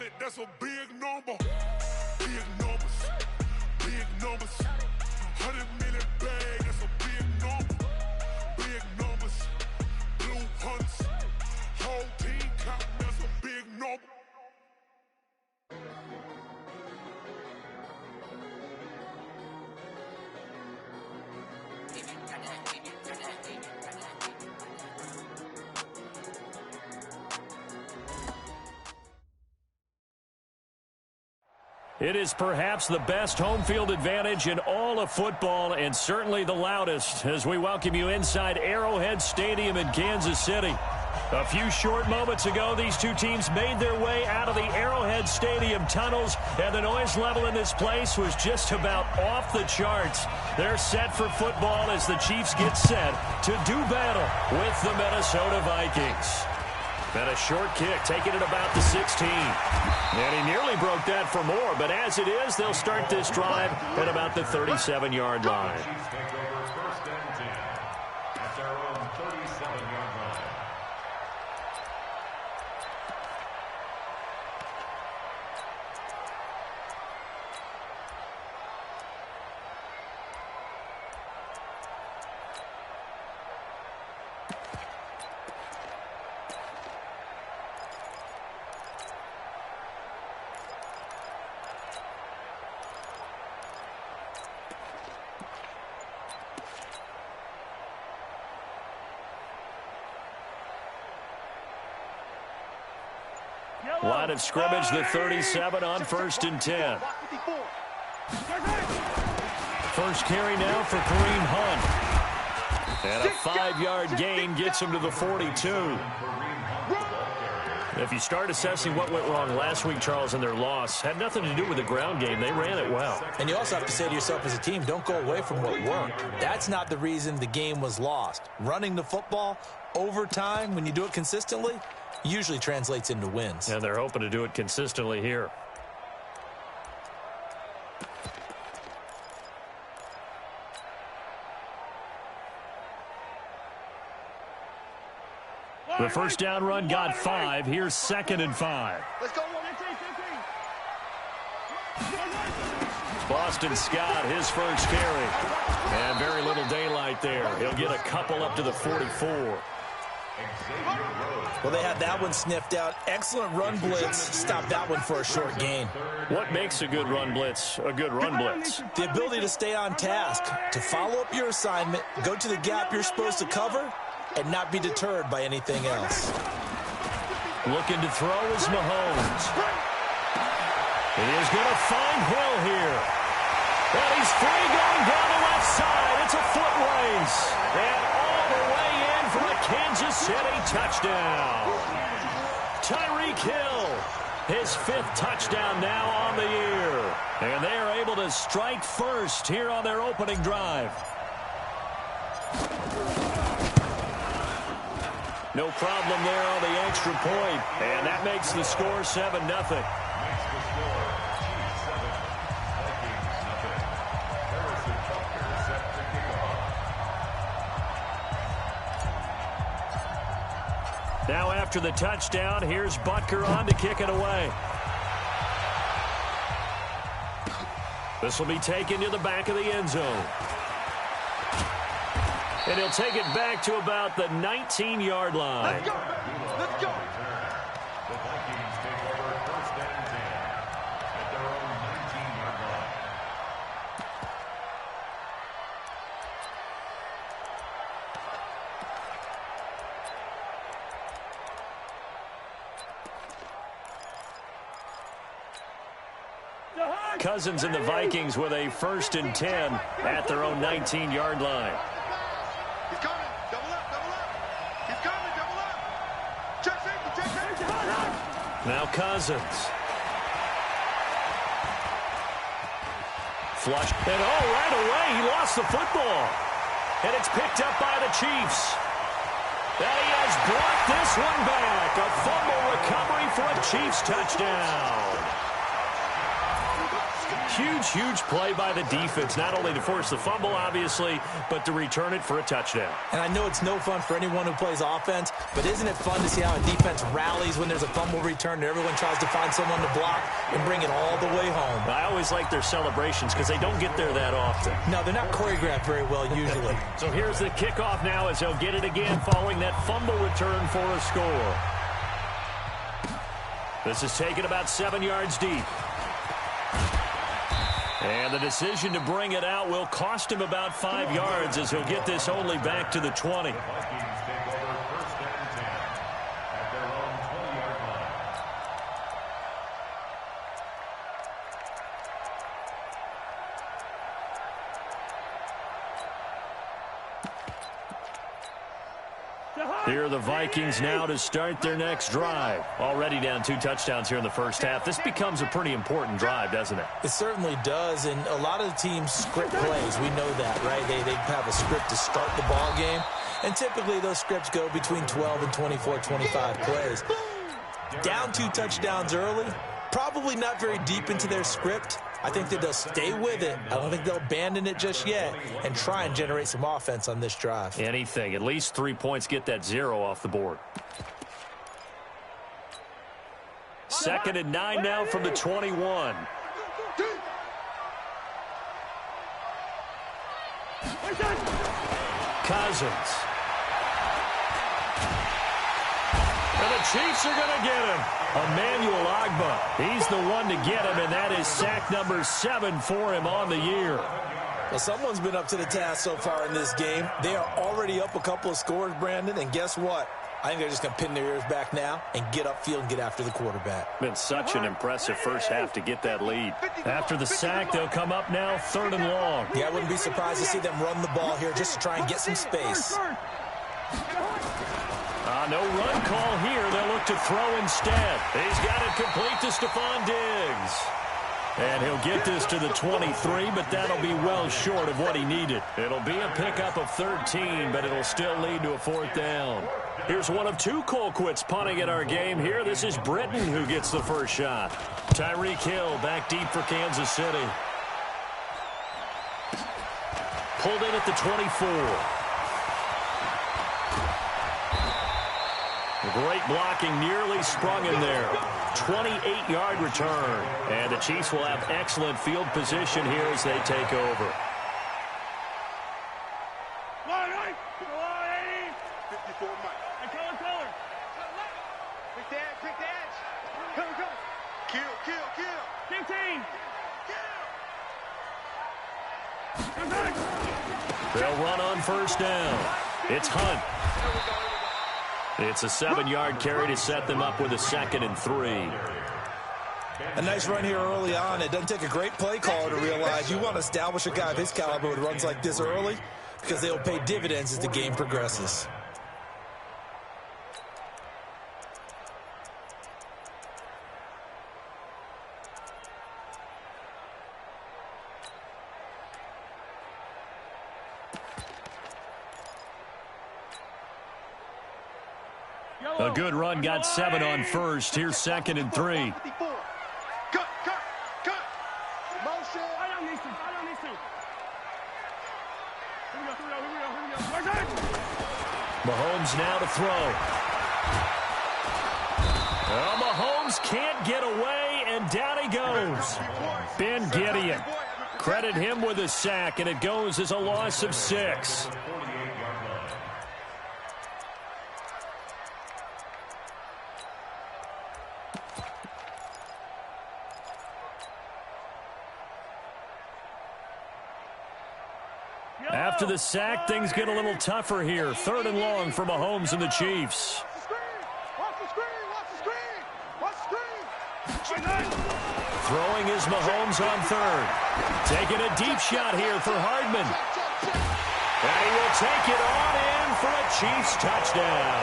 it, that's a big number. Big numbers, big numbers. 100 million bag, that's a big number. Big numbers, blue hunts. Whole team counting, that's a big number. It is perhaps the best home field advantage in all of football, and certainly the loudest, as we welcome you inside Arrowhead Stadium in Kansas City. A few short moments ago, these two teams made their way out of the Arrowhead Stadium tunnels, and the noise level in this place was just about off the charts. They're set for football as the Chiefs get set to do battle with the Minnesota Vikings. And a short kick, taking it about the 16. And he nearly broke that for more, but as it is, they'll start this drive at about the 37-yard line. Chiefs take over first and 10 at their own 37-yard line. Line of scrimmage, the 37 on first and 10. First carry now for Kareem Hunt. And a 5-yard gain gets him to the 42. If you start assessing what went wrong last week, Charles, in their loss, had nothing to do with the ground game. They ran it well. And you also have to say to yourself as a team, don't go away from what worked. That's not the reason the game was lost. Running the football over time, when you do it consistently, usually translates into wins. And they're hoping to do it consistently here. The first down run got 5. Here's 2nd and 5. Let's go. Boston Scott, his first carry. And very little daylight there. He'll get a couple up to the 44. Well, they had that one sniffed out. Excellent run blitz. Stop that one for a short gain. What makes a good run blitz a good run blitz? The ability to stay on task, to follow up your assignment, go to the gap you're supposed to cover, and not be deterred by anything else. Looking to throw is Mahomes. He is going to find Hill here. And he's free going down the left side. It's a foot race. And all the way in for a Kansas City touchdown. Tyreek Hill, his 5th touchdown now on the year. And they are able to strike first here on their opening drive. No problem there on the extra point. And that makes the score 7-0. Now after the touchdown, here's Butker on to kick it away. This will be taken to the back of the end zone. And he'll take it back to about the 19-yard line. Let's go. Let's go. The Vikings take over first and 10 at their own 19-yard line. Cousins and the Vikings with a 1st and 10 at their own 19-yard line. He's coming. Double up. Double up. He's coming. Double up. Check safety. Check safety. Now Cousins. Flush. And right away, he lost the football. And it's picked up by the Chiefs. And he has brought this one back. A fumble recovery for a Chiefs touchdown. Huge play by the defense, not only to force the fumble, obviously, but to return it for a touchdown. And I know it's no fun for anyone who plays offense, but isn't it fun to see how a defense rallies when there's a fumble return and everyone tries to find someone to block and bring it all the way home? I always like their celebrations because they don't get there that often. No, they're not choreographed very well usually. So here's the kickoff now as they'll get it again following that fumble return for a score. This is taken about 7 yards deep. And the decision to bring it out will cost him about 5 yards as he'll get this only back to the 20. The Vikings take over first and 10 at their own 20-yard line. Here are the Vikings now to start their next drive. Already down 2 touchdowns here in the first half. This becomes a pretty important drive, doesn't it? It certainly does, and a lot of the teams script plays. We know that, right? They have a script to start the ball game, and typically those scripts go between 12 and 24, 25 plays. Down 2 touchdowns early, probably not very deep into their script. I think that they'll stay with it. I don't think they'll abandon it just yet and try and generate some offense on this drive. Anything. At least 3 points, get that 0 off the board. 2nd and 9 now from the 21. Cousins. And the Chiefs are going to get him. Emmanuel Ogbah. He's the one to get him, and that is sack number 7 for him on the year. Well, someone's been up to the task so far in this game. They are already up a couple of scores, Brandon, and guess what? I think they're just going to pin their ears back now and get upfield and get after the quarterback. Been such an impressive first half to get that lead. After the sack, they'll come up now 3rd and long. Yeah, I wouldn't be surprised to see them run the ball here just to try and get some space. No run call here. They'll look to throw instead. He's got it complete to Stephon Diggs. And he'll get this to the 23, but that'll be well short of what he needed. It'll be a pickup of 13, but it'll still lead to a 4th down. Here's one of 2 Colquitts punting at our game here. This is Britton who gets the first shot. Tyreek Hill back deep for Kansas City. Pulled in at the 24. Great blocking, nearly sprung him there. 28-yard return. And the Chiefs will have excellent field position here as they take over. 54 Mike. Quick dash. Come. Kill. 15. They'll run on first down. It's Hunt. It's a 7-yard carry to set them up with a 2nd and 3. A nice run here early on. It doesn't take a great play caller to realize you want to establish a guy of his caliber with runs like this early because they'll pay dividends as the game progresses. A good run, got 7 on first. Here's 2nd and 3. Cut. Motion. Mahomes now to throw. Mahomes can't get away, and down he goes. Ben Gideon. Credit him with a sack, and it goes as a loss of 6. After the sack, things get a little tougher here. 3rd and long for Mahomes and the Chiefs. Watch the screen. Throwing is Mahomes on 3rd. Taking a deep shot here for Hardman. And he will take it on in for a Chiefs touchdown.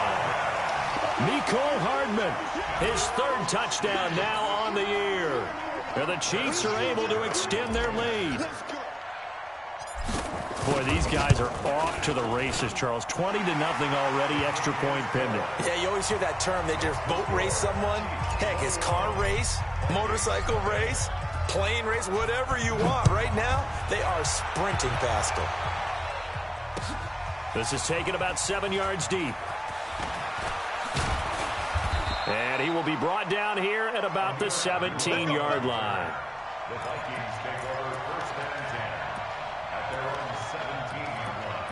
Mecole Hardman, his 3rd touchdown now on the year. And the Chiefs are able to extend their lead. Boy, these guys are off to the races, Charles. 20-0 already, extra point pending. Yeah, you always hear that term. They just boat race someone. Heck, it's car race, motorcycle race, plane race, whatever you want. Right now, they are sprinting past him. This is taken about 7 yards deep. And he will be brought down here at about the 17-yard line. The Vikings take over first and 10 at their own 17-yard line.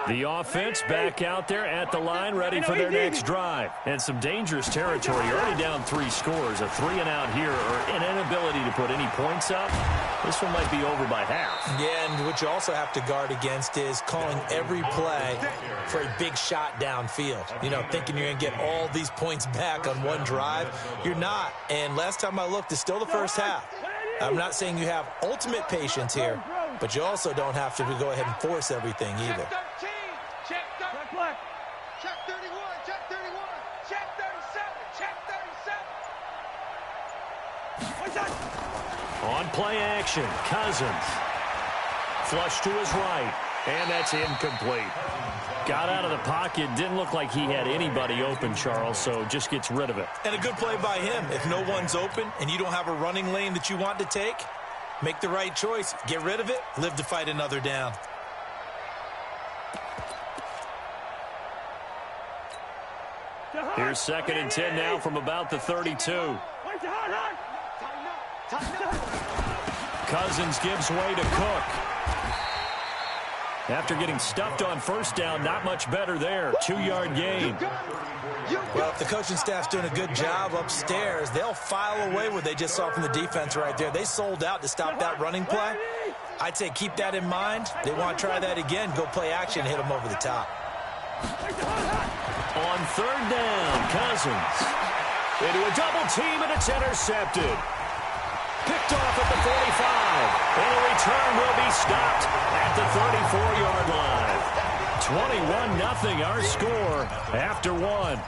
The offense back out there at the line, ready for their next drive. And some dangerous territory. You're already down 3 scores. A 3-and-out here, or an inability to put any points up. This one might be over by half. Yeah, and what you also have to guard against is calling every play for a big shot downfield. You know, thinking you're going to get all these points back on one drive. You're not. And last time I looked, it's still the first half. I'm not saying you have ultimate patience here, but you also don't have to go ahead and force everything either. Check 31, check 31, check 37, check 37. On play action, Cousins. Flush to his right, and that's incomplete. Got out of the pocket, didn't look like he had anybody open, Charles, so just gets rid of it. And a good play by him. If no one's open and you don't have a running lane that you want to take, make the right choice. Get rid of it, live to fight another down. Here's 2nd and 10 now from about the 32. Cousins gives way to Cook. After getting stuffed on first down, not much better there. 2-yard gain. Well, if the coaching staff's doing a good job upstairs, they'll file away what they just saw from the defense right there. They sold out to stop that running play. I'd say keep that in mind. They want to try that again. Go play action, hit them over the top. On 3rd down, Cousins. Into a double team, and it's intercepted. Picked off at the 45. And the return will be stopped at the 34-yard line. 21-0 our score after 1.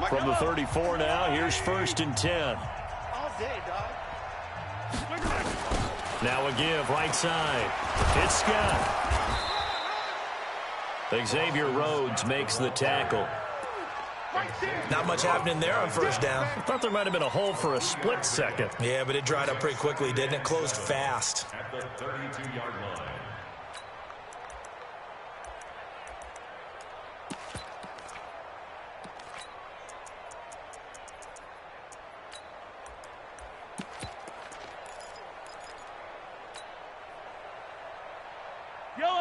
From the 34 now, here's 1st and 10. All day, dog. Now a give, right side. It's Scott. Xavier Rhodes makes the tackle. Not much happening there on first down. I thought there might have been a hole for a split second. Yeah, but it dried up pretty quickly, didn't it? Closed fast. At the 32-yard line.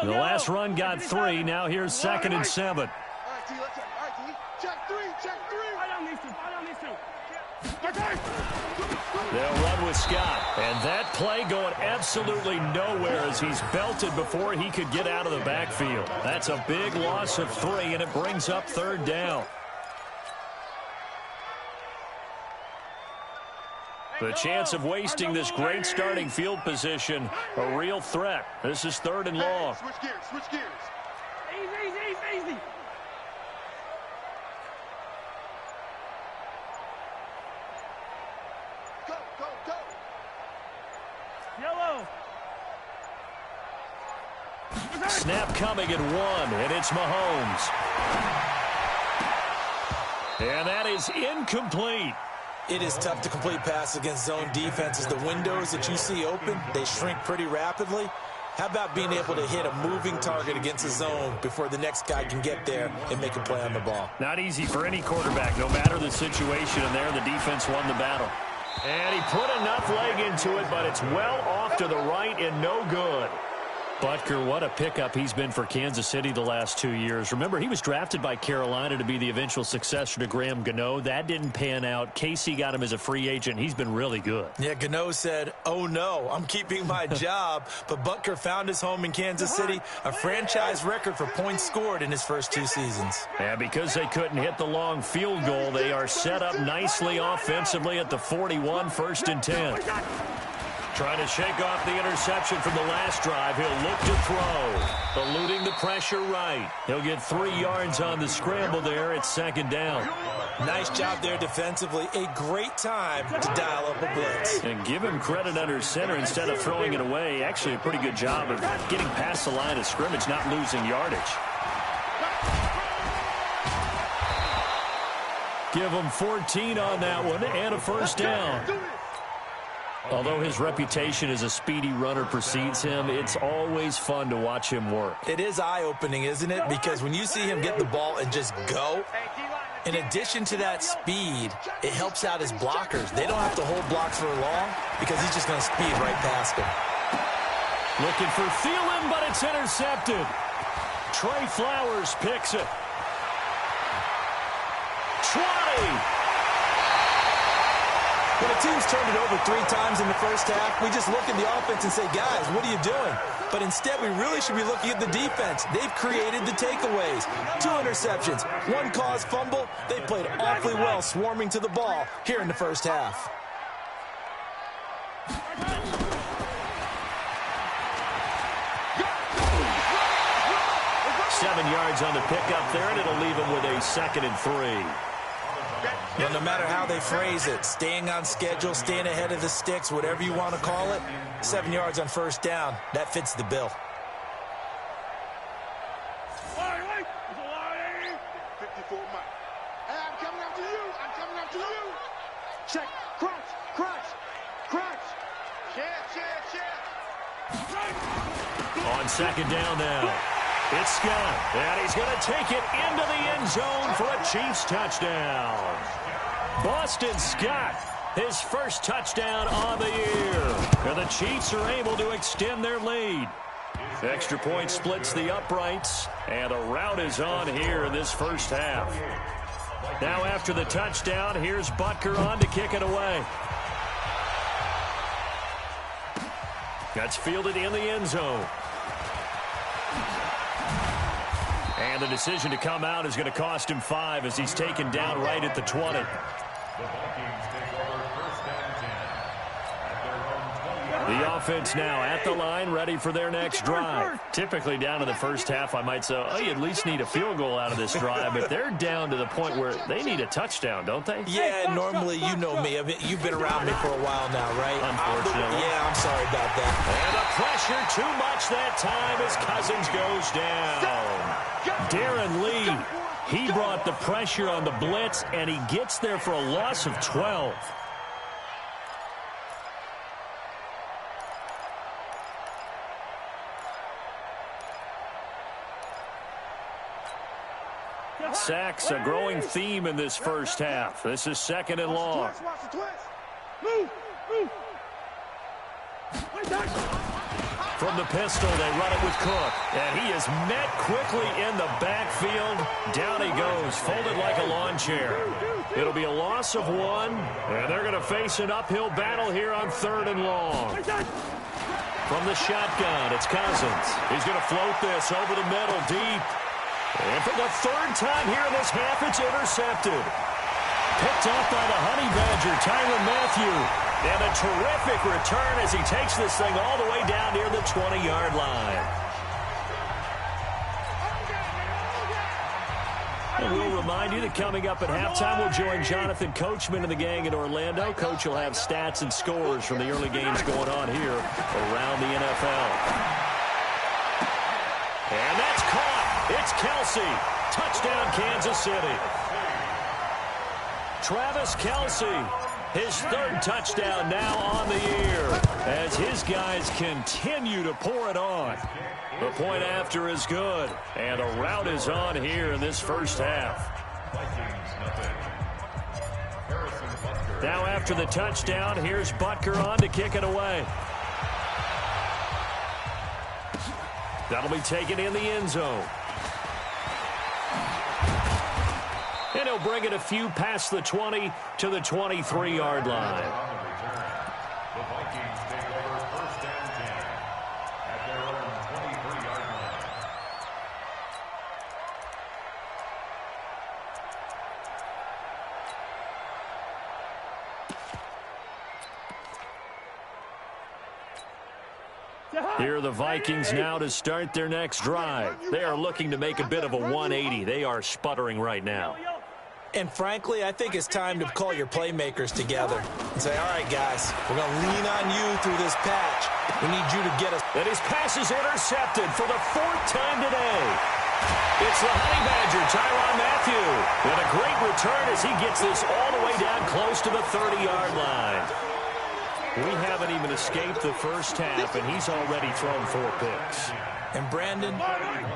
The last run got 3. Now here's 2nd and 7. All right, T, let's check. All right, T. Check 3, check 3. I don't need to. Okay. They'll run with Scott. And that play going absolutely nowhere as he's belted before he could get out of the backfield. That's a big loss of 3, and it brings up 3rd down. The chance of wasting this great starting field position, a real threat. This is 3rd and long. Switch gears, switch gears. Easy. Go. Yellow. Snap coming at 1, and it's Mahomes. And that is incomplete. It is tough to complete passes against zone defenses. The windows that you see open, they shrink pretty rapidly. How about being able to hit a moving target against a zone before the next guy can get there and make a play on the ball? Not easy for any quarterback, no matter the situation, and there the defense won the battle. And he put enough leg into it, but it's well off to the right and no good. Butker, what a pickup he's been for Kansas City the last 2 years. Remember, he was drafted by Carolina to be the eventual successor to Graham Gano. That didn't pan out. Casey got him as a free agent. He's been really good. Yeah, Gano said, oh no, I'm keeping my job. But Butker found his home in Kansas City, a franchise record for points scored in his first 2 seasons. And because they couldn't hit the long field goal, they are set up nicely offensively at the 41, 1st and 10. Trying to shake off the interception from the last drive. He'll look to throw. Eluding the pressure right. He'll get 3 yards on the scramble there. It's 2nd down. Nice job there defensively. A great time to dial up a blitz. And give him credit under center instead of throwing it away. Actually a pretty good job of getting past the line of scrimmage, not losing yardage. Give him 14 on that one and a 1st down. Although his reputation as a speedy runner precedes him, it's always fun to watch him work. It is eye-opening, isn't it? Because when you see him get the ball and just go, in addition to that speed, it helps out his blockers. They don't have to hold blocks for long because he's just going to speed right past them. Looking for Thielen, but it's intercepted. Trey Flowers picks it. 20. When a team's turned it over 3 times in the first half, we just look at the offense and say, guys, what are you doing? But instead, we really should be looking at the defense. They've created the takeaways. 2 interceptions, 1 caused fumble. They played awfully well swarming to the ball here in the first half. Seven yards on the pickup there, and it'll leave him with a 2nd and 3. Well, no matter how they phrase it, staying on schedule, staying ahead of the sticks, whatever you want to call it, 7 yards on 1st down, that fits the bill. 54 miles. Hey, I'm coming after you. I'm coming after you. Check. Crunch. Crunch. Crunch. Share. On 2nd down now. It's Scott, and he's going to take it into the end zone for a Chiefs touchdown. Boston Scott, his first touchdown on the year. And the Chiefs are able to extend their lead. Extra point splits the uprights, and a rout is on here in this first half. Now after the touchdown, here's Butker on to kick it away. That's fielded in the end zone. And the decision to come out is going to cost him 5 as he's taken down right at the 20. The offense now at the line, ready for their next drive. Typically down in the first half, I might say, oh, you at least need a field goal out of this drive. But they're down to the point where they need a touchdown, don't they? Yeah, normally, you know me. I mean, you've been around me for a while now, right? Unfortunately. Yeah, I'm sorry about that. And the pressure too much that time as Cousins goes down. Darren Lee, he brought the pressure on the blitz, and he gets there for a loss of 12. Sacks, a growing theme in this first half. This is 2nd and long. From the pistol, they run it with Cook. And he is met quickly in the backfield. Down he goes, folded like a lawn chair. It'll be a loss of 1, and they're going to face an uphill battle here on 3rd and long. From the shotgun, it's Cousins. He's going to float this over the middle, deep. And for the 3rd time here in this half, it's intercepted. Picked off by the Honey Badger, Tyrann Mathieu. And a terrific return as he takes this thing all the way down near the 20-yard line. And we'll remind you that coming up at halftime, we'll join Jonathan Coachman and the gang in Orlando. Coach will have stats and scores from the early games going on here around the NFL. And that's caught. It's Kelsey. Touchdown, Kansas City. Travis Kelsey, his 3rd touchdown now on the year as his guys continue to pour it on. The point after is good, and a rout is on here in this first half. Now after the touchdown, here's Butker on to kick it away. That'll be taken in the end zone. And he'll bring it a few past the 20 to the 23-yard line. The Vikings take over first and 10 at their own 23-yard line. Here are the Vikings now to start their next drive. They are looking to make a bit of a 180. They are sputtering right now. And frankly, I think it's time to call your playmakers together and say, all right, guys, we're going to lean on you through this patch. We need you to get us. And his pass is intercepted for the 4th time today. It's the Honey Badger, Tyrann Mathieu, with a great return as he gets this all the way down close to the 30-yard line. We haven't even escaped the first half, and he's already thrown 4 picks. And Brandon,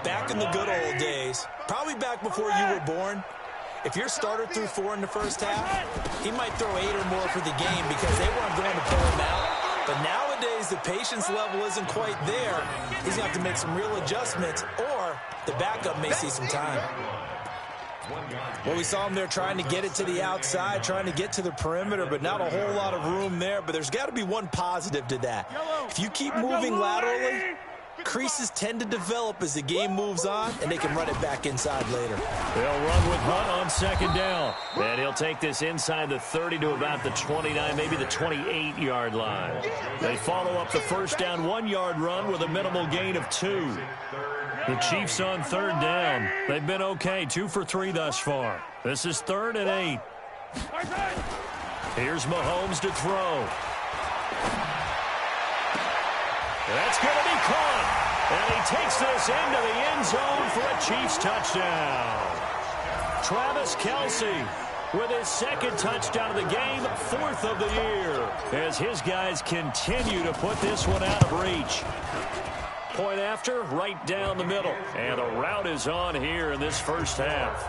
back in the good old days, probably back before you were born, if your starter threw 4 in the first half, he might throw 8 or more for the game because they weren't going to pull him out. But nowadays, the patience level isn't quite there. He's going to have to make some real adjustments, or the backup may see some time. Well, we saw him there trying to get it to the outside, trying to get to the perimeter, but not a whole lot of room there. But there's got to be one positive to that. If you keep moving laterally, creases tend to develop as the game moves on, and they can run it back inside later. They'll run with Hunt on 2nd down. And he'll take this inside the 30 to about the 29, maybe the 28-yard line. They follow up the first down 1-yard run with a minimal gain of 2. The Chiefs on 3rd down. They've been okay, 2 for 3 thus far. This is 3rd and 8. Here's Mahomes to throw. That's going to be caught. And he takes this into the end zone for a Chiefs touchdown. Travis Kelce with his 2nd touchdown of the game, 4th of the year, as his guys continue to put this one out of reach. Point after, right down the middle. And the route is on here in this first half.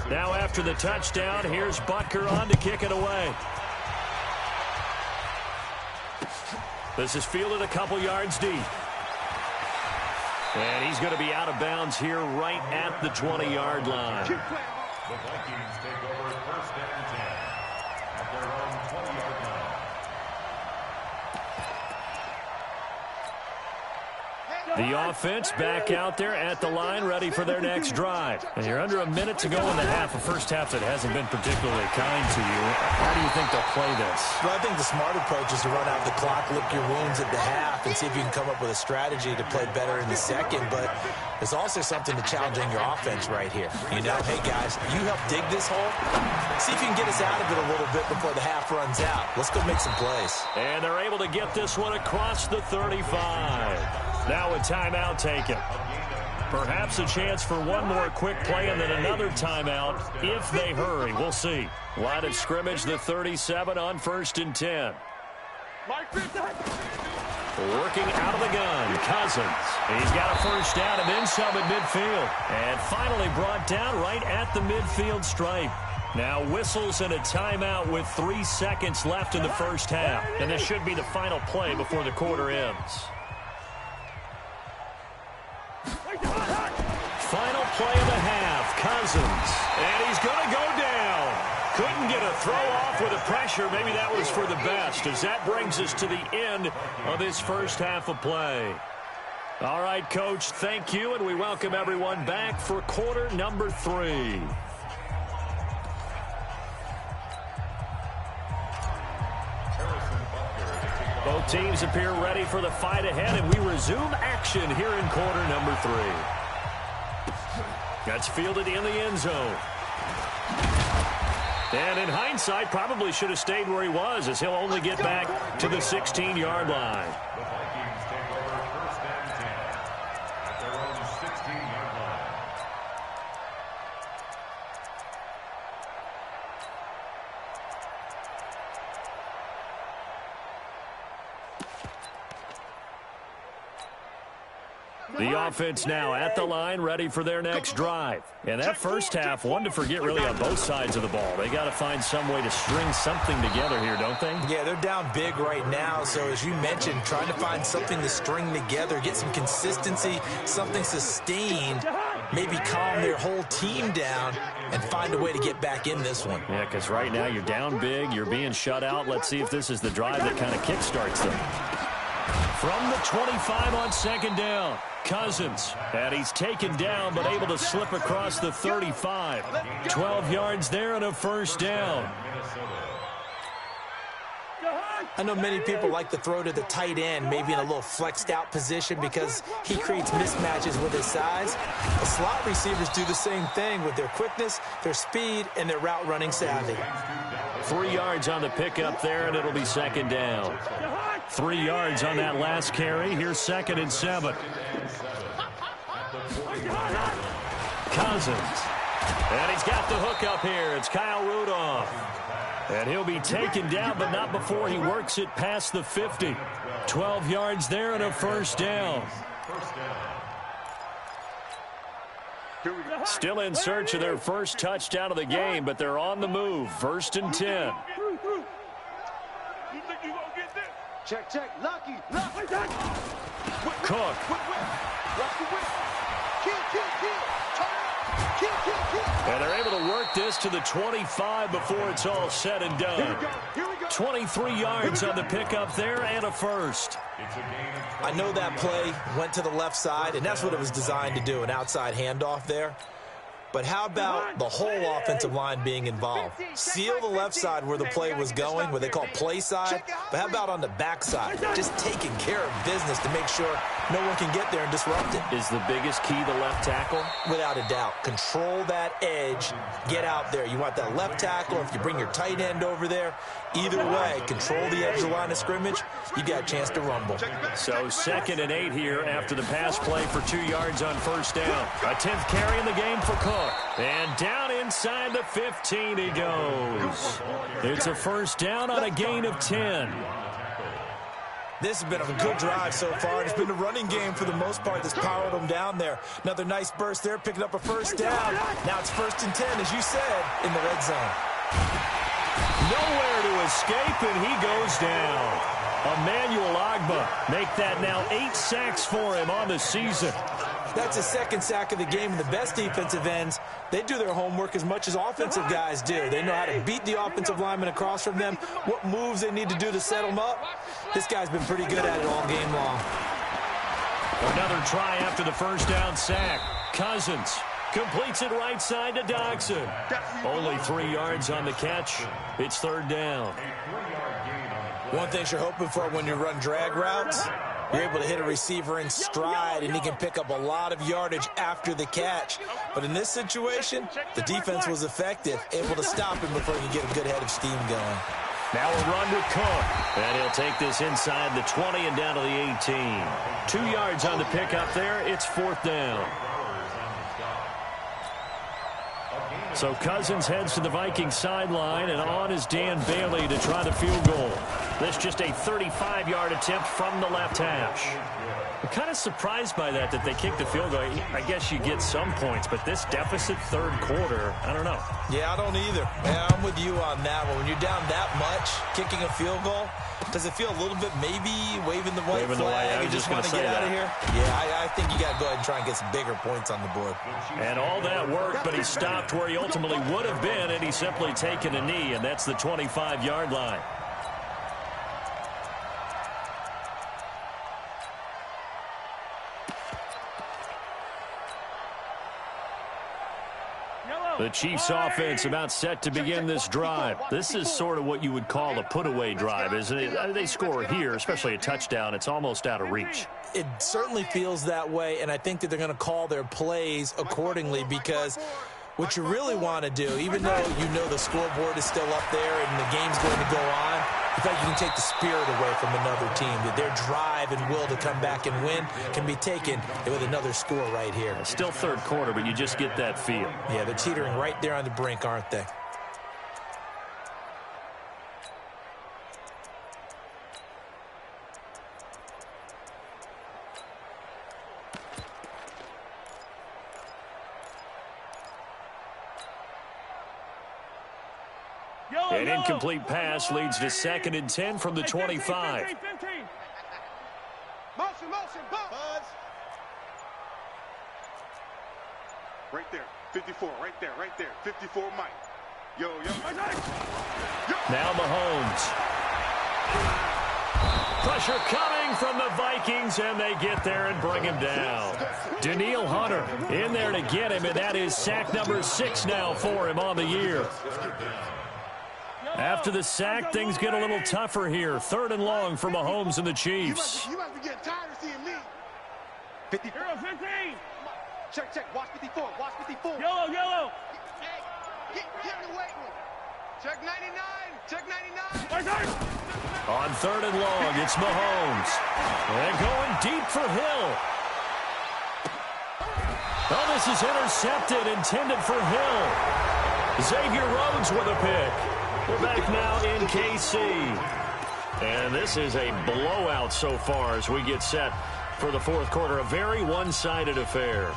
Now after the touchdown, here's Butker on to kick it away. This is fielded a couple yards deep. And he's going to be out of bounds here right at the 20-yard line. The Vikings take over first and 10 at their own 20-yard line. The offense back out there at the line, ready for their next drive. And you're under a minute to go in the half, a first half that hasn't been particularly kind to you. How do you think they'll play this? Well, I think the smart approach is to run out the clock, lick your wounds at the half, and see if you can come up with a strategy to play better in the second. But there's also something to challenging your offense right here. You know, hey, guys, you help dig this hole. See if you can get us out of it a little bit before the half runs out. Let's go make some plays. And they're able to get this one across the 35. Now a timeout taken. Perhaps a chance for one more quick play and then another timeout if they hurry. We'll see. Line of scrimmage, the 37 on 1st and 10. Working out of the gun, Cousins. He's got a first down and then some at midfield. And finally brought down right at the midfield stripe. Now whistles and a timeout with 3 seconds left in the first half. And this should be the final play before the quarter ends. Final play of the half, Cousins. And he's going to go down. Couldn't get a throw off with the pressure. Maybe that was for the best, as that brings us to the end of this first half of play. All right, Coach, thank you, and we welcome everyone back for quarter number 3. Both teams appear ready for the fight ahead, and we resume action here in quarter number 3. That's fielded in the end zone. And in hindsight, probably should have stayed where he was, as he'll only get back to the 16-yard line. The Vikings take over first and 10 at their own 16-yard line. The offense now at the line, ready for their next drive. And that first half, one to forget really on both sides of the ball. They got to find some way to string something together here, don't they? Yeah, they're down big right now. So as you mentioned, trying to find something to string together, get some consistency, something sustained, maybe calm their whole team down and find a way to get back in this one. Yeah, because right now you're down big, you're being shut out. Let's see if this is the drive that kind of kickstarts them. From the 25 on second down, Cousins. And he's taken down, but able to slip across the 35. 12 yards there and a first down. I know many people like to throw to the tight end, maybe in a little flexed out position because he creates mismatches with his size. The slot receivers do the same thing with their quickness, their speed, and their route running savvy. 3 yards on the pickup there, and it'll be second down. 3 yards on that last carry. Here's 2nd and 7. Cousins. And he's got the hook up here. It's Kyle Rudolph. And he'll be taken down, but not before he works it past the 50. 12 yards there and a first down. Still in search of their first touchdown of the game, but they're on the move. 1st and 10. Check. Lucky. Cook. And they're able to work this to the 25 before it's all said and done. 23 yards on the pickup there and a first. I know that play went to the left side, and that's what it was designed to do, an outside handoff there. But how about the whole offensive line being involved? Seal the left side where the play was going, where they call play side. But how about on the back side? Just taking care of business to make sure no one can get there and disrupt it. Is the biggest key the left tackle? Without a doubt. Control that edge. Get out there. You want that left tackle. If you bring your tight end over there, either way, control the edge of the line of scrimmage, you got a chance to rumble. So 2nd and 8 here after the pass play for 2 yards on first down. A 10th carry in the game for Cook. And down inside the 15 he goes. It's a first down on a gain of 10. This has been a good drive so far. It's been a running game for the most part that's powered them down there. Another nice burst there, picking up a first down. Now it's 1st and 10, as you said, in the red zone. Nowhere to escape, and he goes down. Emmanuel Ogbah make that now 8 sacks for him on the season. That's his 2nd sack of the game, and the best defensive ends, they do their homework as much as offensive guys do. They know how to beat the offensive lineman across from them, what moves they need to do to set them up. This guy's been pretty good at it all game long. Another try after the first down sack. Cousins completes it right side to Dodson. Only 3 yards on the catch. It's 3rd down. One thing you're hoping for when you run drag routes, you're able to hit a receiver in stride, and he can pick up a lot of yardage after the catch. But in this situation, the defense was effective, able to stop him before he could get a good head of steam going. Now a run with Cook. And he'll take this inside the 20 and down to the 18. 2 yards on the pickup there. It's 4th down. So Cousins heads to the Vikings sideline, and on is Dan Bailey to try the field goal. This just a 35-yard attempt from the left hash. I'm kind of surprised by that they kicked the field goal. I guess you get some points, but this deficit 3rd quarter, I don't know. Yeah, I don't either. Yeah, I'm with you on that one. When you're down that much, kicking a field goal, does it feel a little bit maybe waving the white flag? You just want to get out of here? Yeah, I think you got to go ahead and try and get some bigger points on the board. And all that work, but he stopped where he ultimately would have been, and he's simply taken a knee, and that's the 25-yard line. The Chiefs offense about set to begin this drive. This is sort of what you would call a put-away drive, isn't it? They score here, especially a touchdown. It's almost out of reach. It certainly feels that way, and I think that they're going to call their plays accordingly because what you really want to do, even though you know the scoreboard is still up there and the game's going to go on, in fact, you can take the spirit away from another team. That their drive and will to come back and win can be taken with another score right here. Still 3rd quarter, but you just get that feel. Yeah, they're teetering right there on the brink, aren't they? An incomplete pass leads to 2nd and 10 from the 25. 15. Motion, buzz. Right there, 54, right there. 54, Mike. Yo. Now Mahomes. Pressure coming from the Vikings, and they get there and bring him down. Danielle Hunter in there to get him, and that is sack number 6 now for him on the year. After the sack, things get a little tougher here. 3rd and long for Mahomes and the Chiefs. You must be getting tired of seeing me. 50. 15. Check. Watch 54. Yellow. Get in the weight room. Check 99. On 3rd and long, it's Mahomes. And going deep for Hill. Oh, this is intercepted, intended for Hill. Xavier Rhodes with a pick. We're back now in KC. And this is a blowout so far as we get set for the 4th quarter. A very one-sided affair.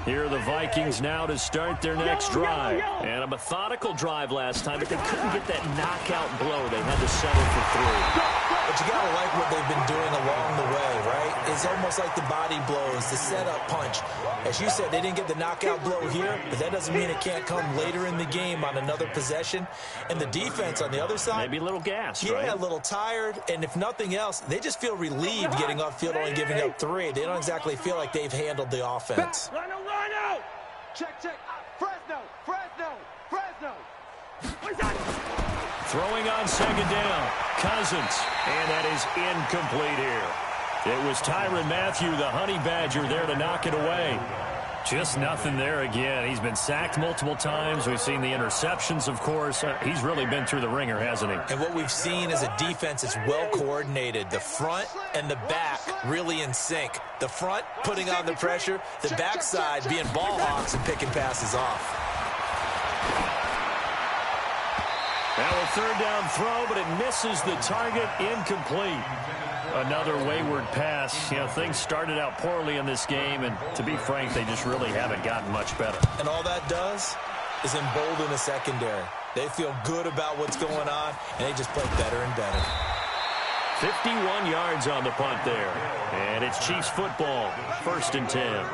Here are the Vikings now to start their next drive. And a methodical drive last time, but they couldn't get that knockout blow. They had to settle for 3. But you got to like what they've been doing along the way, right? It's almost like the body blows, the setup punch. As you said, they didn't get the knockout blow here, but that doesn't mean it can't come later in the game on another possession. And the defense on the other side, maybe a little gassed, right? Yeah, a little tired. And if nothing else, they just feel relieved getting off field only giving up 3. They don't exactly feel like they've handled the offense. Line out. Check. Fresno. Throwing on 2nd down. Cousins. And that is incomplete here. It was Tyrann Mathieu, the Honey Badger, there to knock it away. Just nothing there again. He's been sacked multiple times. We've seen the interceptions, of course. He's really been through the ringer, hasn't he? And what we've seen is a defense that's well coordinated. The front and the back really in sync. The front putting on the pressure, the backside being ball hawks and picking passes off. Now a 3rd down throw, but it misses the target, incomplete. Another wayward pass. You know, things started out poorly in this game, and to be frank, they just really haven't gotten much better. And all that does is embolden the secondary. They feel good about what's going on, and they just play better and better. 51 yards on the punt there. And it's Chiefs football, 1st and 10.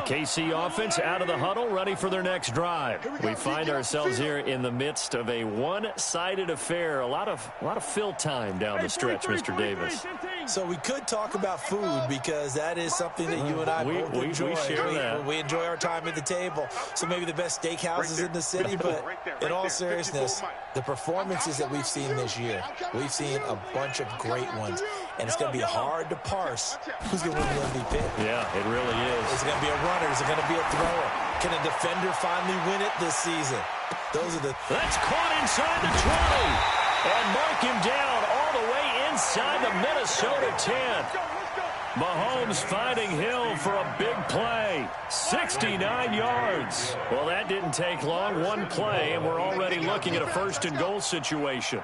KC offense out of the huddle, ready for their next drive. We find ourselves here in the midst of a one-sided affair. A lot of fill time down the stretch, Mr. Davis. So we could talk about food because that is something that you and I both enjoy. We share that. We enjoy our time at the table. So maybe the best steakhouses in the city, but in all seriousness, the performances that we've seen this year, we've seen a bunch of great ones. And it's going to be hard to parse who's going to win the MVP. Yeah, it really is. Is it going to be a runner? Is it going to be a thrower? Can a defender finally win it this season? Those are the... That's caught inside the 20. And mark him down all the way inside the Minnesota 10. Mahomes finding Hill for a big play. 69 yards. Well, that didn't take long. One play, and we're already looking at a 1st and goal situation.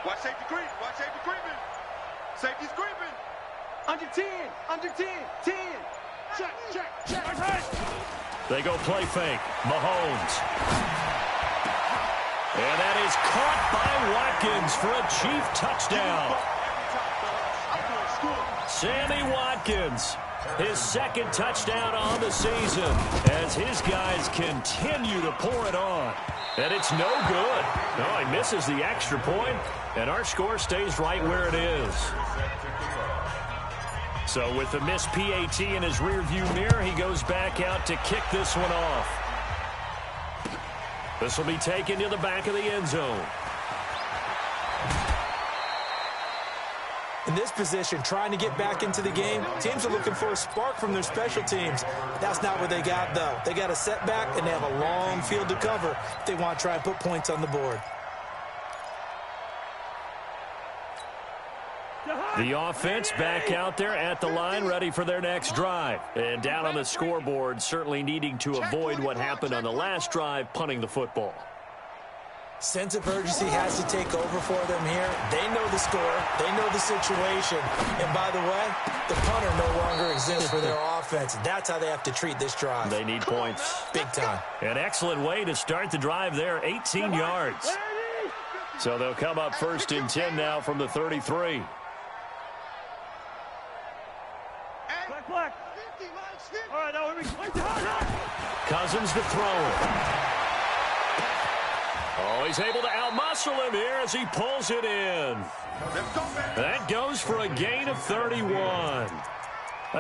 Watch safety creeping. Safety's creeping. Under 10. 10. Check. They go play fake. Mahomes. And that is caught by Watkins for a Chief touchdown. Sammy Watkins, his 2nd touchdown on the season as his guys continue to pour it on. And it's no good. No, he misses the extra point, and our score stays right where it is. So with the missed PAT in his rearview mirror, he goes back out to kick this one off. This will be taken to the back of the end zone. In this position, trying to get back into the game, teams are looking for a spark from their special teams. That's not what they got, though. They got a setback, and they have a long field to cover if they want to try and put points on the board. The offense back out there at the line, ready for their next drive. And down on the scoreboard, certainly needing to avoid what happened on the last drive, punting the football. Sense of urgency has to take over for them here. They know the score. They know the situation. And by the way, the punter no longer exists for their offense. That's how they have to treat this drive. They need points. Big time. An excellent way to start the drive there, 18 yards. So they'll come up first and 10 now from the 33. All right, now Cousins to throw it. Oh, he's able to outmuscle him here as he pulls it in. That goes for a gain of 31.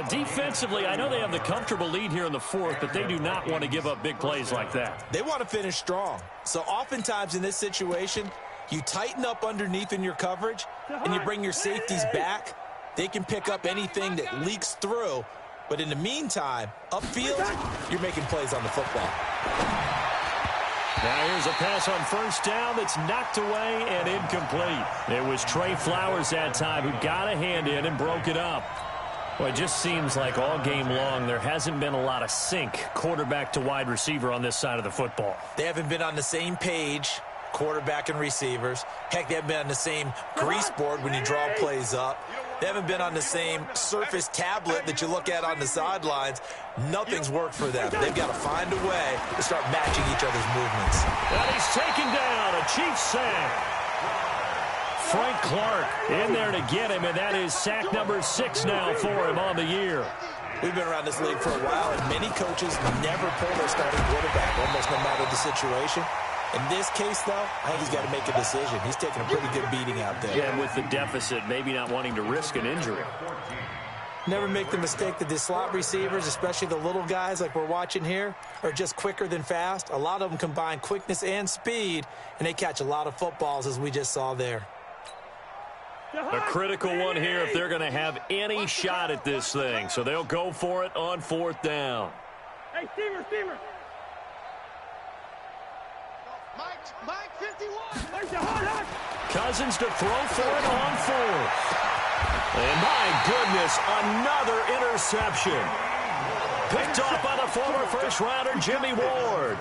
Defensively, I know they have the comfortable lead here in the fourth, but they do not want to give up big plays like that. They want to finish strong. So oftentimes in this situation, you tighten up underneath in your coverage, and you bring your safeties back. They can pick up anything that leaks through. But in the meantime, upfield, you're making plays on the football. Now here's a pass on first down that's knocked away and incomplete. It was Trey Flowers that time who got a hand in and broke it up. Well, it just seems like all game long there hasn't been a lot of sync quarterback to wide receiver on this side of the football. They haven't been on the same page, quarterback and receivers. Heck, they haven't been on the same grease board when you draw plays up. They haven't been on the same Surface tablet that you look at on the sidelines. Nothing's worked for them. They've got to find a way to start matching each other's movements. And he's taken down, a Chiefs sack. Frank Clark in there to get him, and that is sack number 6 now for him on the year. We've been around this league for a while, and many coaches never pull their starting quarterback, almost no matter the situation. In this case, though, I think he's got to make a decision. He's taking a pretty good beating out there. Yeah, and with the deficit, maybe not wanting to risk an injury. Never make the mistake that the slot receivers, especially the little guys like we're watching here, are just quicker than fast. A lot of them combine quickness and speed, and they catch a lot of footballs, as we just saw there. A critical one here if they're going to have any shot at this thing. So they'll go for it on fourth down. Hey, Steamer. Mike 51. Cousins to throw for it on fourth. And my goodness, another interception. Picked off by the former first-rounder Jimmy Ward.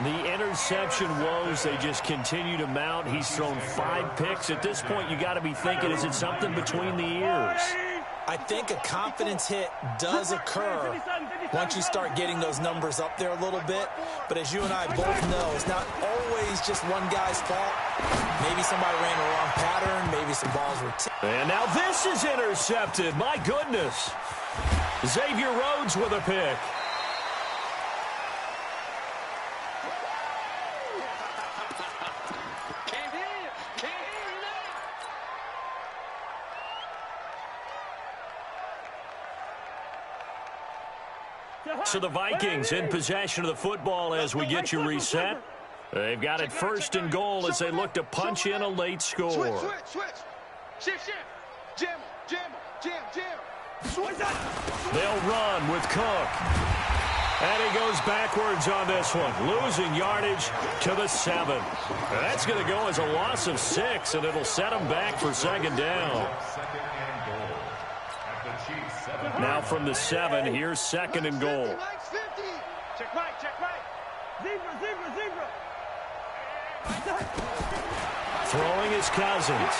The interception woes, they just continue to mount. He's thrown 5 picks. At this point, you got to be thinking, is it something between the ears? I think a confidence hit does occur once you start getting those numbers up there a little bit. But as you and I both know, it's not always just one guy's fault. Maybe somebody ran the wrong pattern. Maybe some balls were tipped. And now this is intercepted. My goodness. Xavier Rhodes with a pick. So the Vikings in possession of the football as we get you reset. They've got it first and goal as they look to punch in a late score. Switch. Jam. They'll run with Cook. And he goes backwards on this one, losing yardage to the 7. That's going to go as a loss of 6, and it'll set him back for second down. Now from the 7, here's second and goal. Check right. Zebra. Throwing is Cousins.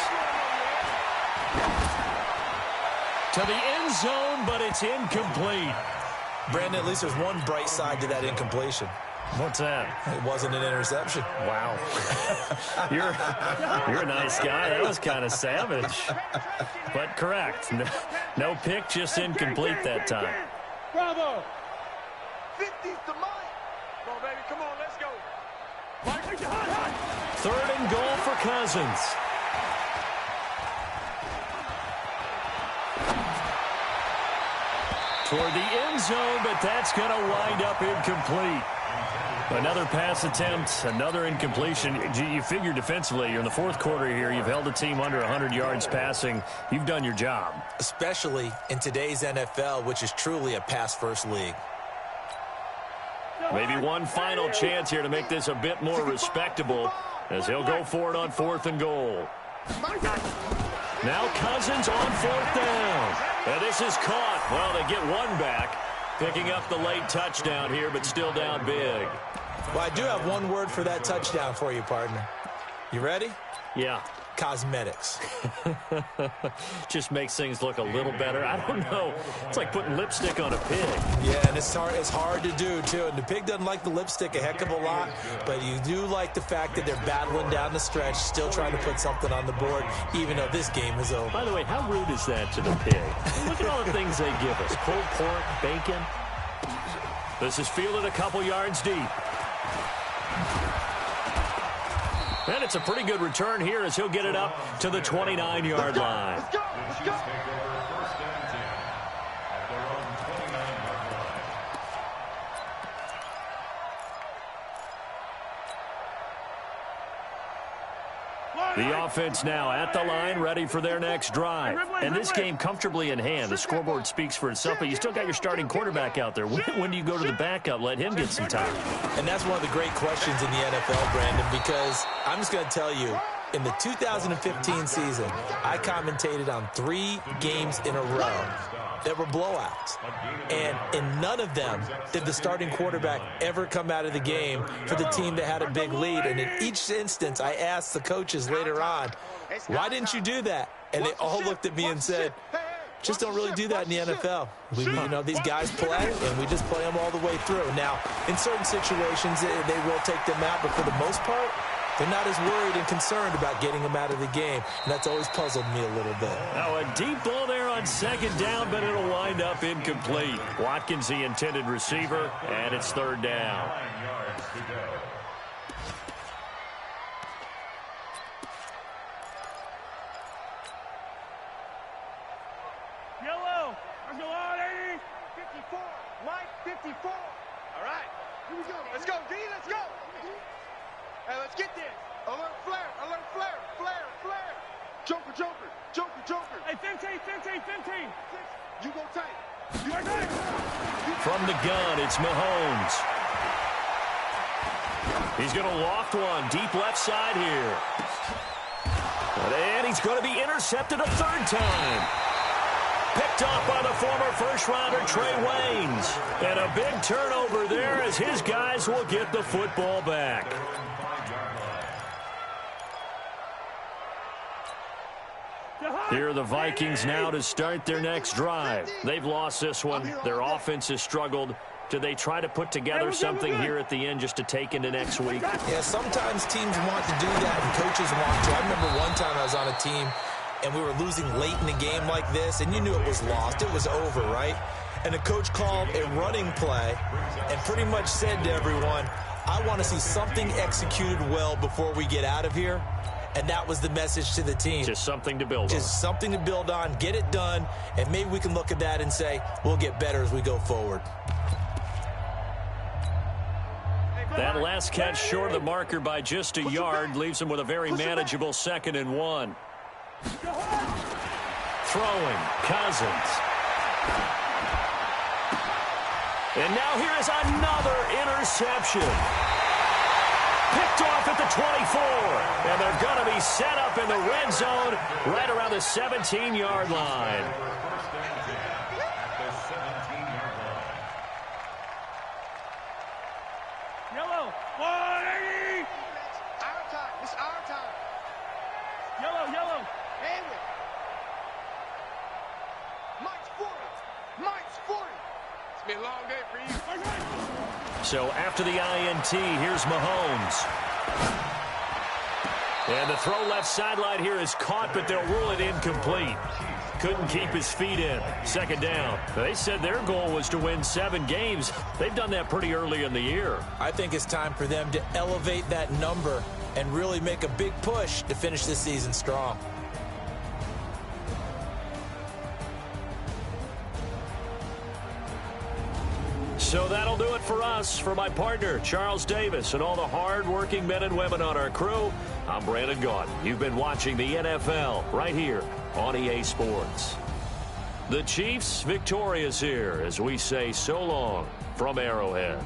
To the end zone, but it's incomplete. Brandon, at least there's one bright side to that incompletion. What's that? It wasn't an interception. Wow. You're a nice guy. That was kind of savage. But correct. No pick, just incomplete that time. Bravo. 50's the Mike. Come on, baby. Come on, let's go. Third and goal for Cousins. Toward the end zone, but that's going to wind up incomplete. Another pass attempt, another incompletion. You figure defensively, you're in the fourth quarter here. You've held a team under 100 yards passing. You've done your job. Especially in today's NFL, which is truly a pass-first league. Maybe one final chance here to make this a bit more respectable as he'll go for it on fourth and goal. Now Cousins on fourth down. And this is caught. Well, they get one back, picking up the late touchdown here, but still down big. Well, I do have one word for that touchdown for you, partner. You ready? Yeah. Cosmetics. Just makes things look a little better. I don't know. It's like putting lipstick on a pig. Yeah, and it's hard to do, too. And the pig doesn't like the lipstick a heck of a lot, but you do like the fact that they're battling down the stretch, still trying to put something on the board, even though this game is over. By the way, how rude is that to the pig? Look at all the things they give us. Pulled pork, bacon. This is fielded a couple yards deep. And it's a pretty good return here as he'll get it up to the 29-yard line. Let's go. Take over first and 10 at their own 29-yard line. The offense now at the line, ready for their next drive. And this game comfortably in hand. The scoreboard speaks for itself, but you still got your starting quarterback out there. When do you go to the backup? Let him get some time. And that's one of the great questions in the NFL, Brandon, because I'm just going to tell you, in the 2015 season, I commentated on 3 games in a row that were blowouts. And in none of them did the starting quarterback ever come out of the game for the team that had a big lead. And in each instance, I asked the coaches later on, why didn't you do that? And they all looked at me and said, just don't really do that in the NFL. These guys play, and we just play them all the way through. Now, in certain situations, they will take them out, but for the most part, they're not as worried and concerned about getting them out of the game, and that's always puzzled me a little bit. Now, a deep ball there on second down, but it'll wind up incomplete. Watkins, the intended receiver, and it's third down. 9 yards to go. Yellow. Let's go on, 80. 54. Mike, 54. All right. Here we go. Let's go, D. Let's go. Hey, let's get this. Alert flare. Alert flare. Flare. Flare. Joker, Joker. Joker, Joker. Hey, 15. You go tight. You go tight. From the gun, it's Mahomes. He's going to loft one deep left side here. And he's going to be intercepted a third time. Picked off by the former first-rounder Trey Waynes. And a big turnover there as his guys will get the football back. Here are the Vikings now to start their next drive. They've lost this one. Their offense has struggled. Do they try to put together something here at the end just to take into next week? Yeah, sometimes teams want to do that and coaches want to. I remember one time I was on a team and we were losing late in the game like this, and you knew it was lost. It was over, right? And the coach called a running play and pretty much said to everyone, I want to see something executed well before we get out of here. And that was the message to the team. Just something to build on. Just something to build on, get it done, and maybe we can look at that and say, we'll get better as we go forward. That last catch short of the marker by just a yard leaves him with a very manageable 2nd and 1. Throwing, Cousins. And now here is another interception. Picked off at the 24. And they're going to be set up in the red zone right around the 17-yard line. First and 10 at the 17-yard line. Yellow. 180. Our time. It's our time. Yellow. Hang it. Mike's 40. It's been a long day for you. So after the INT, here's Mahomes. And the throw left sideline here is caught, but they'll rule it incomplete. Couldn't keep his feet in. 2nd down. They said their goal was to win 7 games. They've done that pretty early in the year. I think it's time for them to elevate that number and really make a big push to finish this season strong. So that'll do it for us. For my partner, Charles Davis, and all the hard-working men and women on our crew, I'm Brandon Gaudin. You've been watching the NFL right here on EA Sports. The Chiefs victorious here as we say so long from Arrowhead.